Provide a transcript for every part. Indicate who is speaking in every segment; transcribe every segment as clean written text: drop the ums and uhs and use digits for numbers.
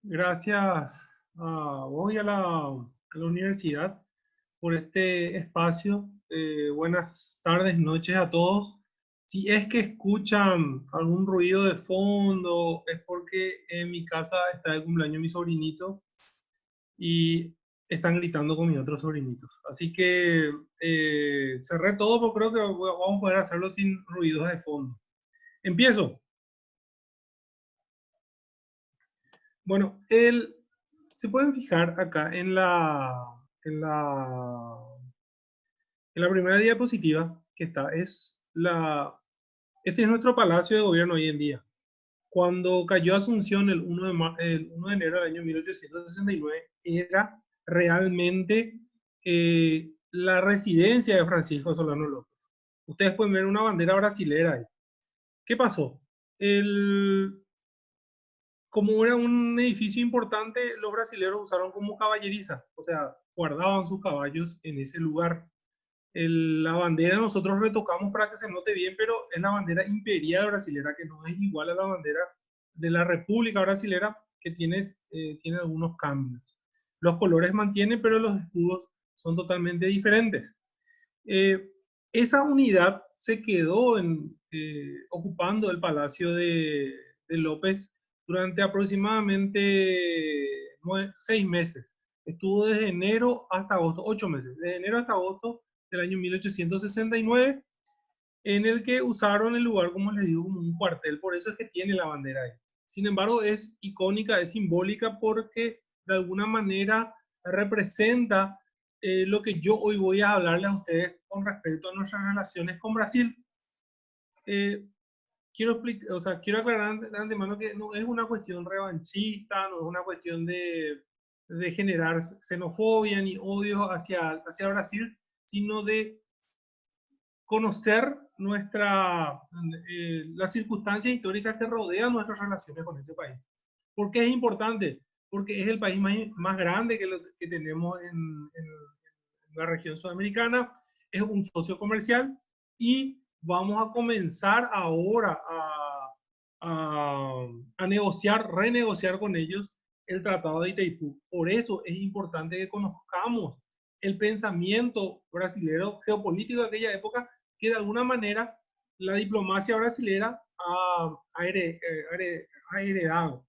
Speaker 1: Gracias a vos y a la universidad por este espacio. Buenas tardes, noches a todos. Si es que escuchan algún ruido de fondo, es porque en mi casa está de cumpleaños mi sobrinito y están gritando con mis otros sobrinitos. Así que cerré todo, pero creo que vamos a poder hacerlo sin ruidos de fondo. Empiezo. Bueno, se pueden fijar acá en la, en la primera diapositiva que está, este es nuestro palacio de gobierno hoy en día. Cuando cayó Asunción el 1 de enero del año 1869, era realmente la residencia de Francisco Solano López. Ustedes pueden ver una bandera brasilera ahí. ¿Qué pasó? El, Como era un edificio importante, los brasileños usaron como caballeriza, o sea, guardaban sus caballos en ese lugar. La bandera nosotros retocamos para que se note bien, pero es la bandera imperial brasilera, que no es igual a la bandera de la República Brasilera, que tiene algunos cambios. Los colores mantienen, pero los escudos son totalmente diferentes. Eh, Esa unidad se quedó ocupando el Palacio de López durante aproximadamente 6 meses. Estuvo desde enero hasta agosto, 8 meses, desde enero hasta agosto del año 1869, en el que usaron el lugar, como les digo, como un cuartel. Por eso es que tiene la bandera ahí. Sin embargo, es icónica, es simbólica, porque de alguna manera representa lo que yo hoy voy a hablarles a ustedes con respecto a nuestras relaciones con Brasil. Eh, quiero aclarar de antemano que no es una cuestión revanchista, no es una cuestión de generar xenofobia ni odio hacia Brasil, sino de conocer las circunstancias históricas que rodean nuestras relaciones con ese país. ¿Por qué es importante? Porque es el país más grande que tenemos en la región sudamericana, es un socio comercial y vamos a comenzar ahora a negociar, renegociar con ellos el Tratado de Itaipú. Por eso es importante que conozcamos el pensamiento brasilero geopolítico de aquella época, que de alguna manera la diplomacia brasilera ha heredado.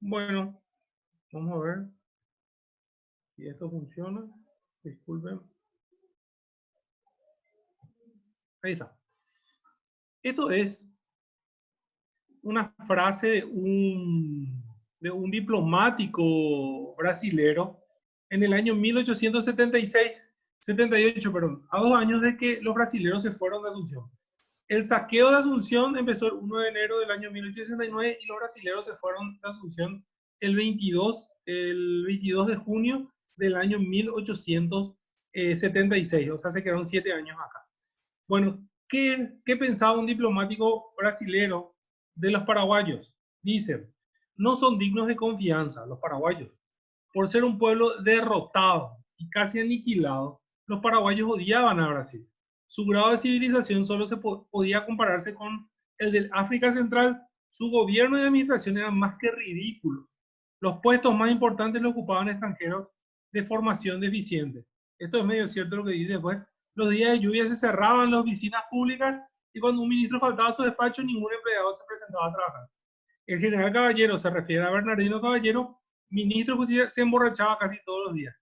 Speaker 1: Bueno, vamos a ver si esto funciona. Disculpen. Ahí está. Esto es una frase de un diplomático brasilero en el año 1876, 78, perdón, a 2 años de que los brasileños se fueron de Asunción. El saqueo de Asunción empezó el 1 de enero del año 1869 y los brasileños se fueron de Asunción el 22 de junio del año 1876, o sea, se quedaron 7 años acá. Bueno, ¿qué pensaba un diplomático brasilero de los paraguayos? Dicen, no son dignos de confianza los paraguayos. Por ser un pueblo derrotado y casi aniquilado, los paraguayos odiaban a Brasil. Su grado de civilización solo podía compararse con el del África Central. Su gobierno y administración eran más que ridículos. Los puestos más importantes los ocupaban extranjeros de formación deficiente. Esto es medio cierto lo que dice después. Los días de lluvia se cerraban las oficinas públicas y cuando un ministro faltaba a su despacho, ningún empleado se presentaba a trabajar. El general Caballero, se refiere a Bernardino Caballero, ministro de Justicia, se emborrachaba casi todos los días.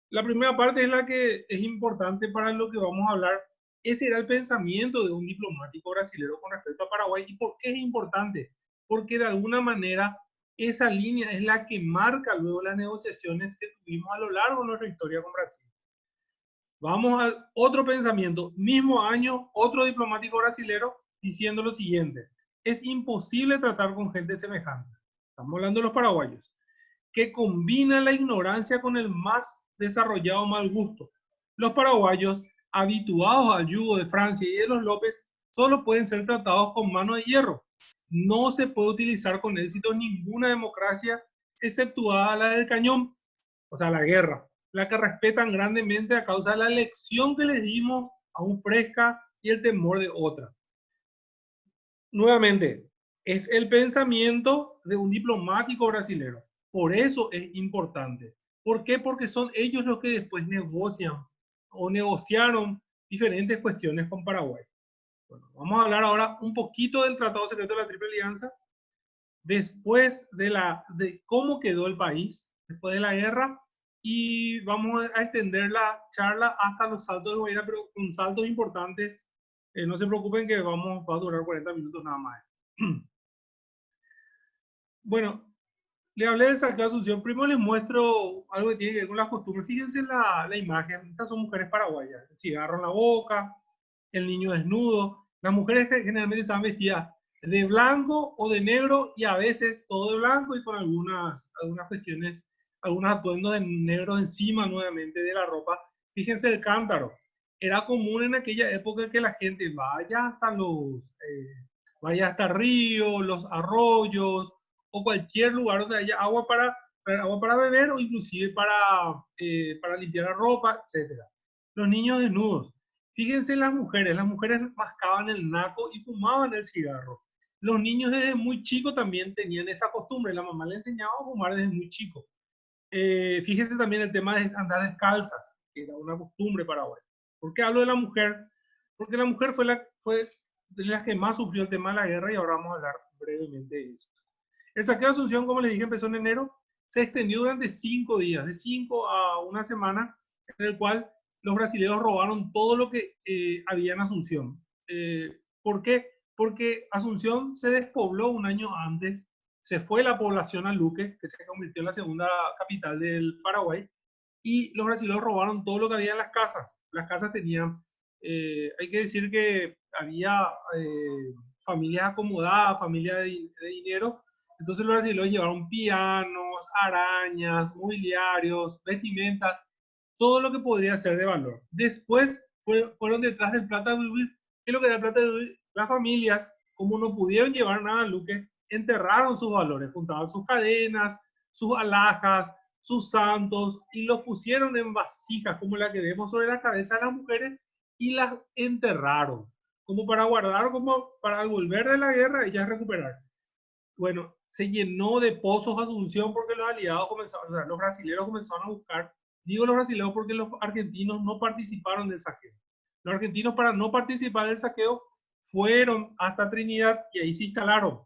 Speaker 1: La primera parte es la que es importante para lo que vamos a hablar. Ese era el pensamiento de un diplomático brasileño con respecto a Paraguay. ¿Y por qué es importante? Porque de alguna manera esa línea es la que marca luego las negociaciones que tuvimos a lo largo de nuestra historia con Brasil. Vamos al otro pensamiento. Mismo año, otro diplomático brasilero diciendo lo siguiente: es imposible tratar con gente semejante. Estamos hablando de los paraguayos, que combina la ignorancia con el más desarrollado mal gusto. Los paraguayos, habituados al yugo de Francia y de los López, solo pueden ser tratados con mano de hierro. No se puede utilizar con éxito ninguna democracia, exceptuada la del cañón, o sea, la guerra, la que respetan grandemente a causa de la lección que les dimos aún fresca y el temor de otra. Nuevamente, Es el pensamiento de un diplomático brasilero. Por eso es importante. ¿Por qué? Porque son ellos los que después negocian o negociaron diferentes cuestiones con Paraguay. Bueno, vamos a hablar ahora un poquito del Tratado Secreto de la Triple Alianza, después de cómo quedó el país, después de la guerra, y vamos a extender la charla hasta los saltos de Guaira, pero con saltos importantes. No se preocupen que va a durar 40 minutos nada más. Bueno, le hablé del saqueo de Asunción. Primero les muestro algo que tiene que ver con las costumbres. Fíjense la imagen. Estas son mujeres paraguayas. El cigarro en la boca, el niño desnudo. Las mujeres generalmente están vestidas de blanco o de negro y a veces todo de blanco y con algunas cuestiones, algunos atuendos de negro encima nuevamente de la ropa. Fíjense el cántaro. Era común en aquella época que la gente vaya hasta ríos, los arroyos, o cualquier lugar donde haya agua para beber o inclusive para limpiar la ropa, etc. Los niños desnudos. Fíjense en las mujeres mascaban el naco y fumaban el cigarro. Los niños desde muy chicos también tenían esta costumbre, la mamá le enseñaba a fumar desde muy chico. Fíjense también el tema de andar descalzas, que era una costumbre paraguaya. ¿Por qué hablo de la mujer? Porque la mujer fue de las que más sufrió el tema de la guerra y ahora vamos a hablar brevemente de eso. El saqueo de Asunción, como les dije, empezó en enero, se extendió durante 5 días, de 5 a una semana, en el cual los brasileños robaron todo lo que había en Asunción. ¿Por qué? Porque Asunción se despobló un año antes, se fue la población a Luque, que se convirtió en la segunda capital del Paraguay, y los brasileños robaron todo lo que había en las casas. Las casas tenían, hay que decir que había familias acomodadas, familias de dinero, entonces los brasileños llevaron pianos, arañas, mobiliarios, vestimentas, todo lo que podría ser de valor. Después fueron detrás del plata de vivir. ¿Qué es lo que era el plata de vivir? Las familias, como no pudieron llevar nada a Luque, enterraron sus valores, juntaban sus cadenas, sus alhajas, sus santos y los pusieron en vasijas como la que vemos sobre la cabeza de las mujeres y las enterraron, como para guardar, como para al volver de la guerra ellas recuperar. Bueno, se llenó de pozos Asunción porque los aliados comenzaron, o sea, los brasileños comenzaron a buscar. Digo los brasileños porque los argentinos no participaron del saqueo. Los argentinos, para no participar del saqueo, fueron hasta Trinidad y ahí se instalaron.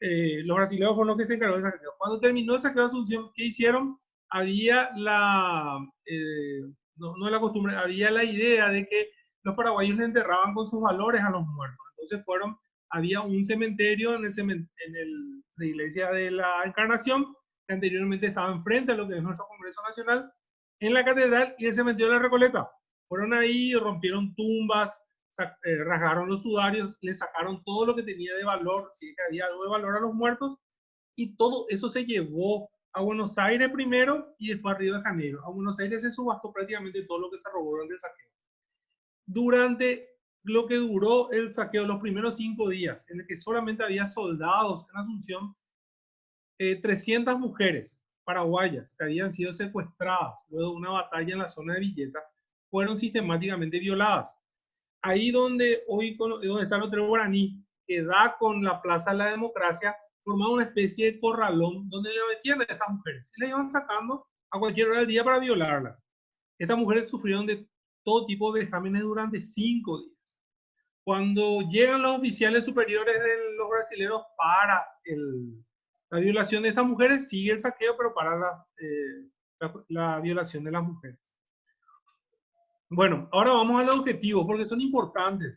Speaker 1: Los brasileños fueron los que se encargaron del saqueo. Cuando terminó el saqueo de Asunción, ¿qué hicieron? Había no la costumbre, había la idea de que los paraguayos le enterraban con sus valores a los muertos. Entonces había un cementerio en la iglesia de la Encarnación, que anteriormente estaba enfrente a lo que es nuestro Congreso Nacional, en la catedral y el cementerio de la Recoleta. Fueron ahí, rompieron tumbas, rasgaron los sudarios, le sacaron todo lo que tenía de valor, si que había algo de valor a los muertos, y todo eso se llevó a Buenos Aires primero y después a Río de Janeiro. A Buenos Aires se subastó prácticamente todo lo que se robó durante el saqueo. Durante lo que duró el saqueo, los primeros 5 días, en el que solamente había soldados en Asunción, 300 mujeres paraguayas que habían sido secuestradas luego de una batalla en la zona de Villeta, fueron sistemáticamente violadas. Ahí donde está el Hotel Guaraní, que da con la Plaza de la Democracia, formaba una especie de corralón donde le metían a estas mujeres y las iban sacando a cualquier hora del día para violarlas. Estas mujeres sufrieron de todo tipo de vejámenes durante 5 días. Cuando llegan los oficiales superiores de los brasileños para la violación de estas mujeres, sigue el saqueo, pero para la violación de las mujeres. Bueno, ahora vamos a los objetivos, porque son importantes.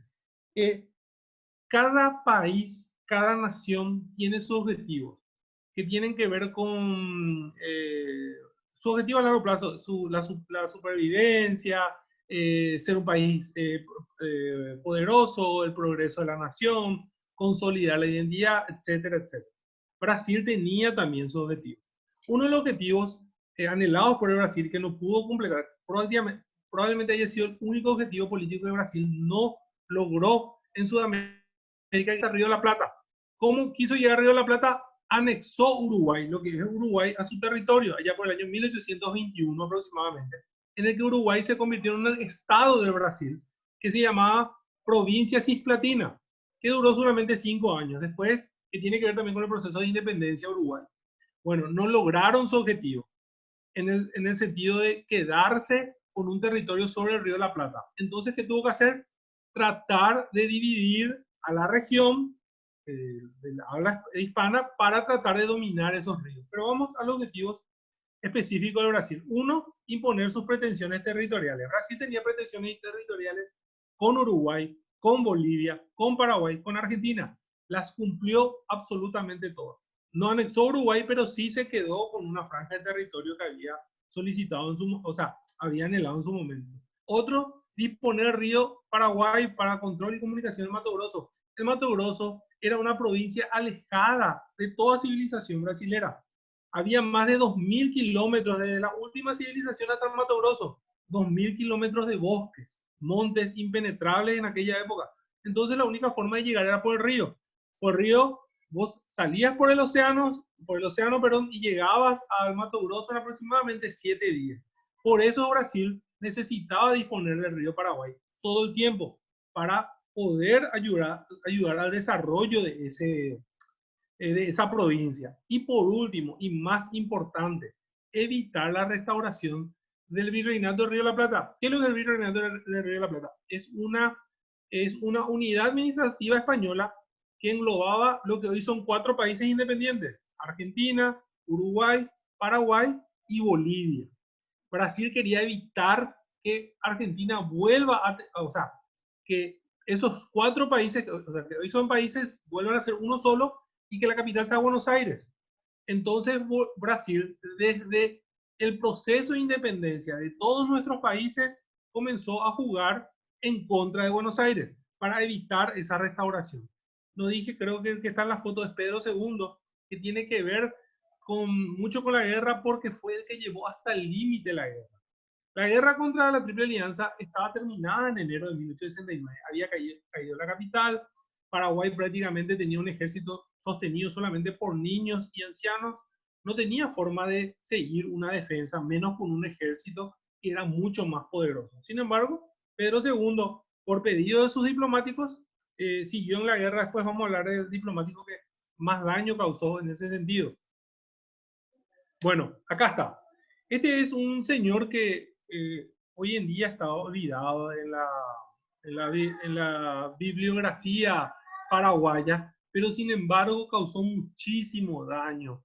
Speaker 1: Cada país, cada nación tiene sus objetivos, que tienen que ver con su objetivo a largo plazo, la supervivencia, ser un país poderoso, el progreso de la nación, consolidar la identidad, etcétera, etcétera. Brasil tenía también su objetivo. Uno de los objetivos anhelados por el Brasil que no pudo completar, probablemente haya sido el único objetivo político que Brasil no logró en Sudamérica, y Río de la Plata. ¿Cómo quiso llegar a Río de la Plata? Anexó Uruguay, lo que es Uruguay, a su territorio, allá por el año 1821 aproximadamente, en el que Uruguay se convirtió en un estado del Brasil que se llamaba Provincia Cisplatina, que duró solamente 5 años. Después que tiene que ver también con el proceso de independencia de Uruguay. Bueno, no lograron su objetivo en el sentido de quedarse con un territorio sobre el río de la Plata. Entonces, ¿qué tuvo que hacer? Tratar de dividir a la región de la habla hispana para tratar de dominar esos ríos. Pero vamos a los objetivos específicos de Brasil. Uno, imponer sus pretensiones territoriales. Brasil tenía pretensiones territoriales con Uruguay, con Bolivia, con Paraguay, con Argentina. Las cumplió absolutamente todas. No anexó Uruguay, pero sí se quedó con una franja de territorio que había solicitado en su, o sea, había anhelado en su momento. Otro, disponer el río Paraguay para control y comunicación del Mato Grosso. El Mato Grosso era una provincia alejada de toda civilización brasilera. Había más de 2.000 kilómetros desde la última civilización hasta el Mato Grosso. 2.000 kilómetros de bosques, montes impenetrables en aquella época. Entonces la única forma de llegar era por el río. Por el río vos salías por el océano, perdón, y llegabas al Mato Grosso en aproximadamente 7 días. Por eso Brasil necesitaba disponer del río Paraguay todo el tiempo para poder ayudar al desarrollo de esa provincia. Y por último, y más importante, evitar la restauración del Virreinato del Río de la Plata. ¿Qué es lo del Virreinato del Río de la Plata? Es una unidad administrativa española que englobaba lo que hoy son 4 países independientes: Argentina, Uruguay, Paraguay y Bolivia. Brasil quería evitar que Argentina vuelva o sea, que esos 4 países, o sea, que hoy son países, vuelvan a ser uno solo y que la capital sea Buenos Aires. Entonces, Brasil, desde el proceso de independencia de todos nuestros países, comenzó a jugar en contra de Buenos Aires para evitar esa restauración. No dije, creo que el que está en la foto es Pedro II, que tiene que ver mucho con la guerra porque fue el que llevó hasta el límite la guerra. La guerra contra la Triple Alianza estaba terminada en enero de 1869. Había caído la capital. Paraguay prácticamente tenía un ejército sostenido solamente por niños y ancianos. No tenía forma de seguir una defensa, menos con un ejército que era mucho más poderoso. Sin embargo, Pedro II, por pedido de sus diplomáticos, siguió en la guerra. Después vamos a hablar del diplomático que más daño causó en ese sentido. Bueno, acá está. Este es un señor que hoy en día está olvidado en la bibliografía paraguaya, pero sin embargo causó muchísimo daño